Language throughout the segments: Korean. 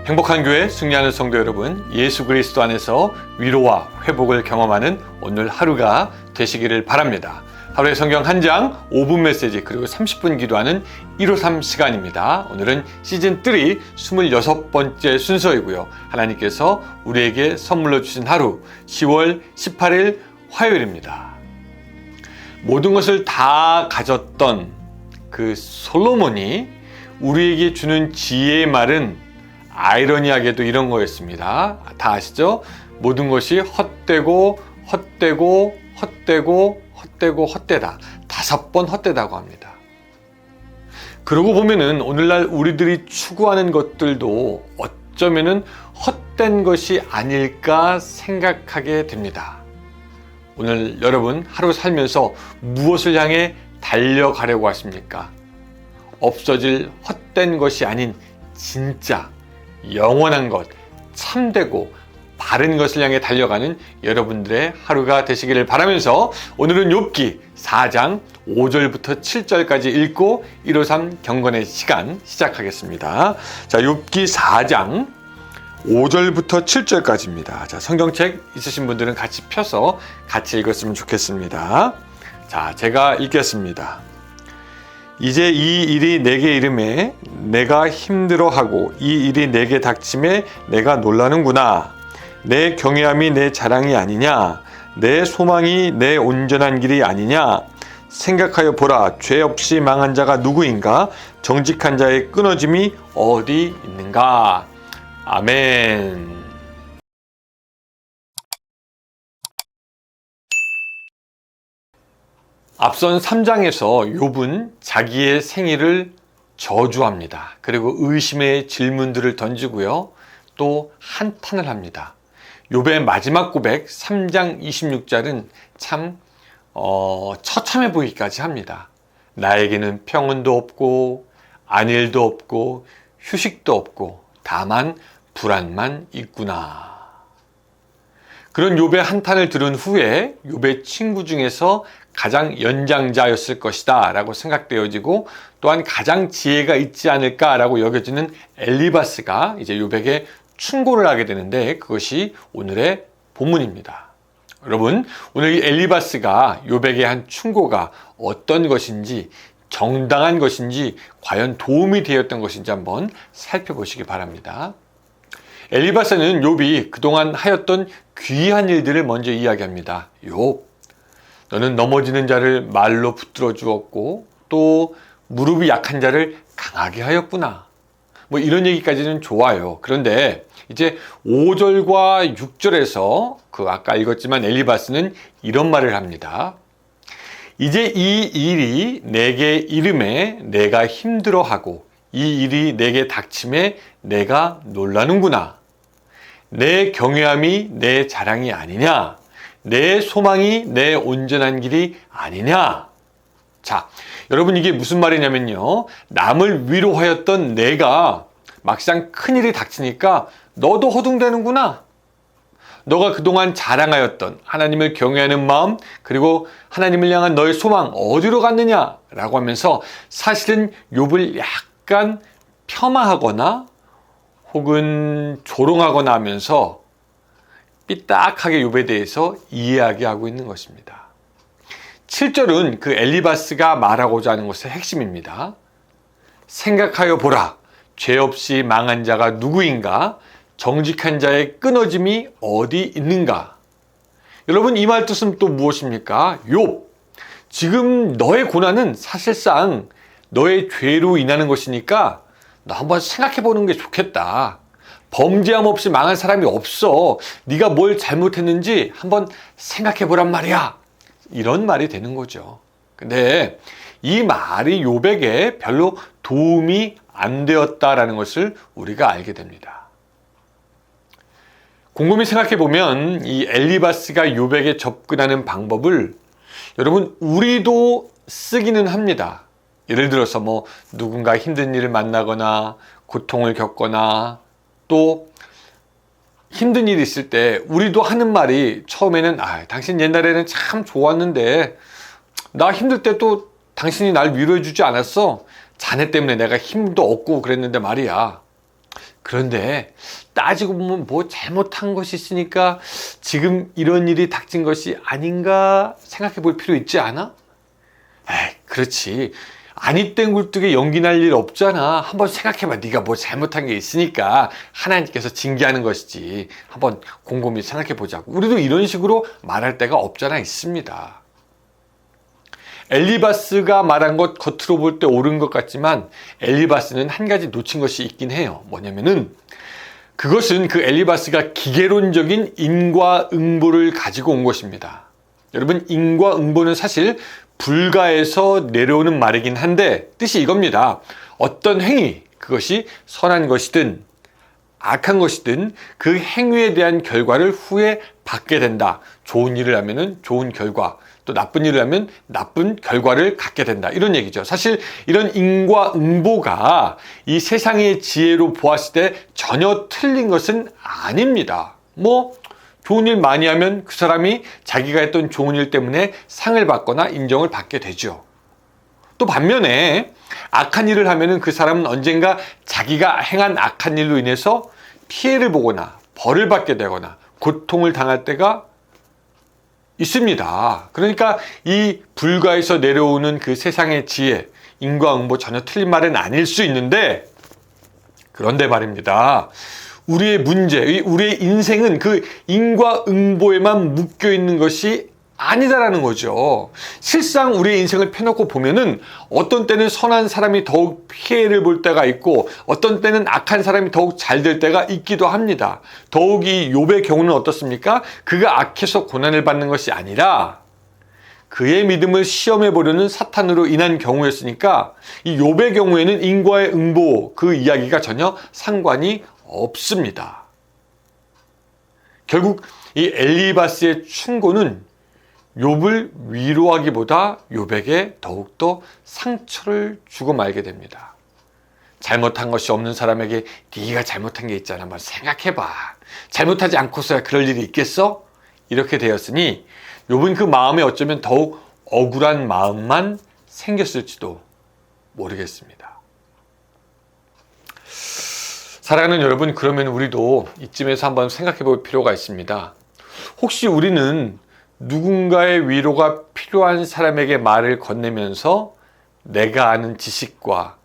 행복한 교회 승리하는 성도 여러분, 예수 그리스도 안에서 위로와 회복을 경험하는 오늘 하루가 되시기를 바랍니다. 하루의 성경 한 장, 5분 메시지, 그리고 30분 기도하는 153 시간입니다. 오늘은 시즌 3 26번째 순서이고요. 하나님께서 우리에게 선물로 주신 하루, 10월 18일 화요일입니다. 모든 것을 다 가졌던 그 솔로몬이 우리에게 주는 지혜의 말은 아이러니하게도 이런 거였습니다. 다 아시죠? 모든 것이 헛되고 헛되고 헛되고 헛되고 헛되다. 5번 헛되다고 합니다. 그러고 보면은 오늘날 우리들이 추구하는 것들도 어쩌면은 헛된 것이 아닐까 생각하게 됩니다. 오늘 여러분 하루 살면서 무엇을 향해 달려가려고 하십니까? 없어질 헛된 것이 아닌 진짜 영원한 것, 참되고 바른 것을 향해 달려가는 여러분들의 하루가 되시기를 바라면서 오늘은 욥기 4장 5절부터 7절까지 읽고 153 경건의 시간 시작하겠습니다. 자, 욥기 4장 5절부터 7절까지입니다. 자, 성경책 있으신 분들은 같이 펴서 같이 읽었으면 좋겠습니다. 자, 제가 읽겠습니다. 이제 이 일이 내게 이름에 내가 힘들어하고 이 일이 내게 닥침에 내가 놀라는구나. 내 경외함이 내 자랑이 아니냐. 내 소망이 내 온전한 길이 아니냐. 생각하여 보라. 죄 없이 망한 자가 누구인가. 정직한 자의 끊어짐이 어디 있는가. 아멘. 앞선 3장에서 욥은 자기의 생일을 저주합니다. 그리고 의심의 질문들을 던지고요. 또 한탄을 합니다. 욥의 마지막 고백 3장 26절은 참 처참해 보이기까지 합니다. 나에게는 평온도 없고 안일도 없고 휴식도 없고 다만 불안만 있구나. 그런 욥의 한탄을 들은 후에 욥의 친구 중에서 가장 연장자였을 것이다 라고 생각되어지고 또한 가장 지혜가 있지 않을까 라고 여겨지는 엘리바스가 이제 욥에게 충고를 하게 되는데 그것이 오늘의 본문입니다. 여러분, 오늘 이 엘리바스가 욥에게 한 충고가 어떤 것인지, 정당한 것인지, 과연 도움이 되었던 것인지 한번 살펴보시기 바랍니다. 엘리바스는 욥이 그동안 하였던 귀한 일들을 먼저 이야기합니다. 욥, 너는 넘어지는 자를 말로 붙들어 주었고 또 무릎이 약한 자를 강하게 하였구나. 뭐 이런 얘기까지는 좋아요. 그런데 이제 5절과 6절에서 그 아까 읽었지만 엘리바스는 이런 말을 합니다. 이제 이 일이 내게 이름에 내가 힘들어하고 이 일이 내게 닥침에 내가 놀라는구나. 내 경외함이 내 자랑이 아니냐. 내 소망이 내 온전한 길이 아니냐. 자, 여러분 이게 무슨 말이냐면요. 남을 위로하였던 내가 막상 큰일이 닥치니까 너도 허둥대는구나. 너가 그동안 자랑하였던 하나님을 경외하는 마음 그리고 하나님을 향한 너의 소망 어디로 갔느냐 라고 하면서 사실은 욥을 약간 폄하하거나 혹은 조롱하거나 하면서 삐딱하게 욥에 대해서 이야기하고 있는 것입니다. 7절은 그 엘리바스가 말하고자 하는 것의 핵심입니다. 생각하여 보라. 죄 없이 망한 자가 누구인가? 정직한 자의 끊어짐이 어디 있는가? 여러분 이 말 뜻은 또 무엇입니까? 욥, 지금 너의 고난은 사실상 너의 죄로 인하는 것이니까 너 한번 생각해 보는 게 좋겠다. 범죄함 없이 망한 사람이 없어. 네가 뭘 잘못했는지 한번 생각해 보란 말이야. 이런 말이 되는 거죠. 근데 이 말이 욥에게 별로 도움이 안 되었다라는 것을 우리가 알게 됩니다. 곰곰이 생각해 보면 이 엘리바스가 욥에게 접근하는 방법을 여러분 우리도 쓰기는 합니다. 예를 들어서 뭐 누군가 힘든 일을 만나거나 고통을 겪거나 또 힘든 일이 있을 때 우리도 하는 말이 처음에는 당신 옛날에는 참 좋았는데 나 힘들 때 또 당신이 날 위로해 주지 않았어. 자네 때문에 내가 힘도 없고 그랬는데 말이야. 그런데 따지고 보면 뭐 잘못한 것이 있으니까 지금 이런 일이 닥친 것이 아닌가 생각해 볼 필요 있지 않아? 에이, 그렇지. 아니 땡 굴뚝에 연기 날 일 없잖아. 한번 생각해봐. 네가 뭐 잘못한 게 있으니까 하나님께서 징계하는 것이지. 한번 곰곰이 생각해 보자고. 우리도 이런 식으로 말할 때가 없잖아. 있습니다. 엘리바스가 말한 것 겉으로 볼 때 옳은 것 같지만 엘리바스는 한 가지 놓친 것이 있긴 해요. 뭐냐면은 그것은 그 엘리바스가 기계론적인 인과응보를 가지고 온 것입니다. 여러분, 인과응보는 사실 불가에서 내려오는 말이긴 한데 뜻이 이겁니다. 어떤 행위, 그것이 선한 것이든 악한 것이든 그 행위에 대한 결과를 후에 받게 된다. 좋은 일을 하면은 좋은 결과, 또 나쁜 일을 하면 나쁜 결과를 갖게 된다. 이런 얘기죠. 사실 이런 인과응보가 이 세상의 지혜로 보았을 때 전혀 틀린 것은 아닙니다. 뭐 좋은 일 많이 하면 그 사람이 자기가 했던 좋은 일 때문에 상을 받거나 인정을 받게 되죠. 또 반면에 악한 일을 하면은 그 사람은 언젠가 자기가 행한 악한 일로 인해서 피해를 보거나 벌을 받게 되거나 고통을 당할 때가 있습니다. 그러니까 이 불가에서 내려오는 그 세상의 지혜, 인과응보 전혀 틀린 말은 아닐 수 있는데, 그런데 말입니다. 우리의 문제, 우리의 인생은 그 인과응보에만 묶여 있는 것이 아니다라는 거죠. 실상 우리의 인생을 펴놓고 보면은 어떤 때는 선한 사람이 더욱 피해를 볼 때가 있고 어떤 때는 악한 사람이 더욱 잘 될 때가 있기도 합니다. 더욱이 욥의 경우는 어떻습니까? 그가 악해서 고난을 받는 것이 아니라 그의 믿음을 시험해 보려는 사탄으로 인한 경우였으니까 이 욥의 경우에는 인과의 응보 그 이야기가 전혀 상관이 없습니다. 결국 이 엘리바스의 충고는 욥을 위로하기보다 욥에게 더욱더 상처를 주고 말게 됩니다. 잘못한 것이 없는 사람에게 네가 잘못한 게 있잖아. 한번 생각해봐. 잘못하지 않고서야 그럴 일이 있겠어? 이렇게 되었으니 욥은 그 마음에 어쩌면 더욱 억울한 마음만 생겼을지도 모르겠습니다. 사랑하는 여러분, 그러면 우리도 이쯤에서 한번 생각해 볼 필요가 있습니다. 혹시 우리는 누군가의 위로가 필요한 사람에게 말을 건네면서 내가 아는 지식과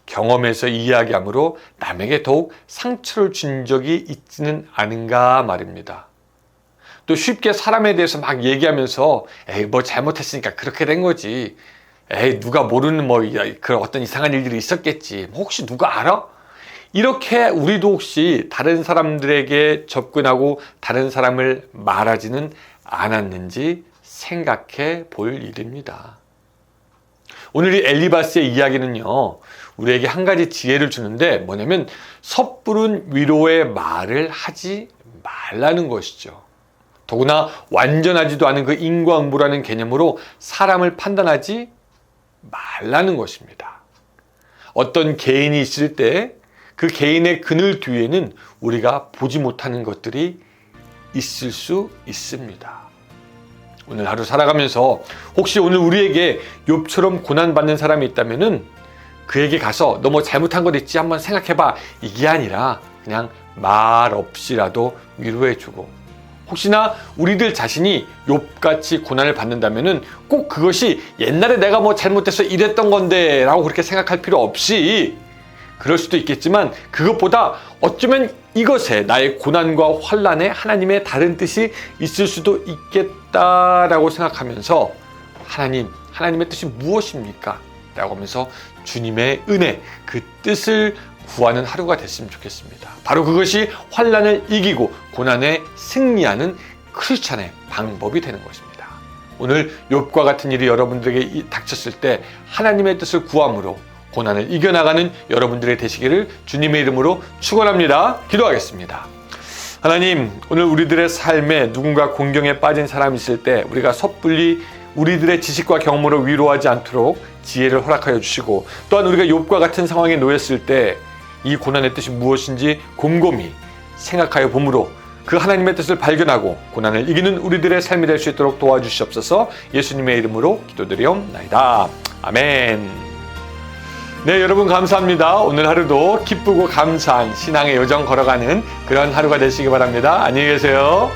경험에서 이야기함으로 남에게 더욱 상처를 준 적이 있지는 않은가 말입니다. 또 쉽게 사람에 대해서 막 얘기하면서 에이 뭐 잘못했으니까 그렇게 된 거지. 에이 누가 모르는 뭐 그런 어떤 이상한 일들이 있었겠지. 혹시 누가 알아? 이렇게 우리도 혹시 다른 사람들에게 접근하고 다른 사람을 말하지는 않았는지 생각해 볼 일입니다. 오늘 이 엘리바스의 이야기는요, 우리에게 한 가지 지혜를 주는데 뭐냐면 섣부른 위로의 말을 하지 말라는 것이죠. 더구나 완전하지도 않은 그 인과응보라는 개념으로 사람을 판단하지 말라는 것입니다. 어떤 개인이 있을 때 그 개인의 그늘 뒤에는 우리가 보지 못하는 것들이 있을 수 있습니다. 오늘 하루 살아가면서 혹시 오늘 우리에게 욥처럼 고난받는 사람이 있다면은 그에게 가서 너 뭐 잘못한 것 있지 한번 생각해봐, 이게 아니라 그냥 말 없이라도 위로해주고, 혹시나 우리들 자신이 욥같이 고난을 받는다면은 꼭 그것이 옛날에 내가 뭐 잘못해서 이랬던 건데 라고 그렇게 생각할 필요 없이, 그럴 수도 있겠지만 그것보다 어쩌면 이것에 나의 고난과 환난에 하나님의 다른 뜻이 있을 수도 있겠다라고 생각하면서 하나님의 뜻이 무엇입니까? 라고 하면서 주님의 은혜, 그 뜻을 구하는 하루가 됐으면 좋겠습니다. 바로 그것이 환난을 이기고 고난에 승리하는 크리스찬의 방법이 되는 것입니다. 오늘 욥과 같은 일이 여러분들에게 닥쳤을 때 하나님의 뜻을 구함으로 고난을 이겨나가는 여러분들의 되시기를 주님의 이름으로 축원합니다. 기도하겠습니다. 하나님, 오늘 우리들의 삶에 누군가 공경에 빠진 사람이 있을 때 우리가 섣불리 우리들의 지식과 경험으로 위로하지 않도록 지혜를 허락하여 주시고, 또한 우리가 욥과 같은 상황에 놓였을 때 이 고난의 뜻이 무엇인지 곰곰이 생각하여 봄으로 그 하나님의 뜻을 발견하고 고난을 이기는 우리들의 삶이 될 수 있도록 도와주시옵소서. 예수님의 이름으로 기도드리옵나이다. 아멘. 네, 여러분 감사합니다. 오늘 하루도 기쁘고 감사한 신앙의 여정 걸어가는 그런 하루가 되시기 바랍니다. 안녕히 계세요.